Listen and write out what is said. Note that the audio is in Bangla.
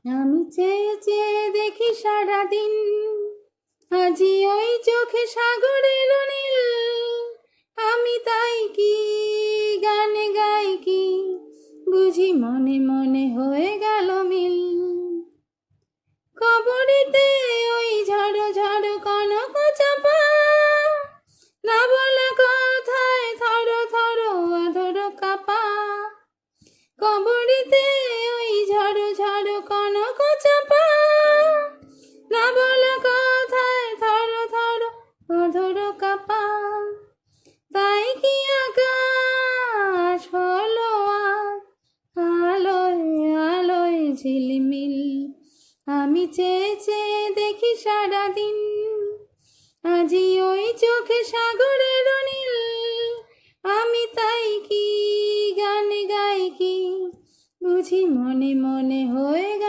আমি চেয়ে চেয়ে দেখি সারাদিন, আজি ওই চোখে সাগরের নীল। আমি তাই কি গানে গাই কি, বুঝি মনে মনে হয়ে গেল মিল। কবরেতে ওই ঝড়ো ঝড়ো কনক চাপা, না বলা কথায় থর থর অধর কাপা। কবরেতে ওই ঝড়ো ঝড়ো কনক চাপা, না বলা কথায় থর থর অধর কাপা। তাই কি আকাশ হলো আজ আলোয় আলোয় ঝিলমিল। আমি চেয়ে চেয়ে দেখি সারাদিন, আজি ওই চোখে সাগরের নীল। আমি তাই কি গানে গাই কি, বুঝি মনে মনে হয়ে গেল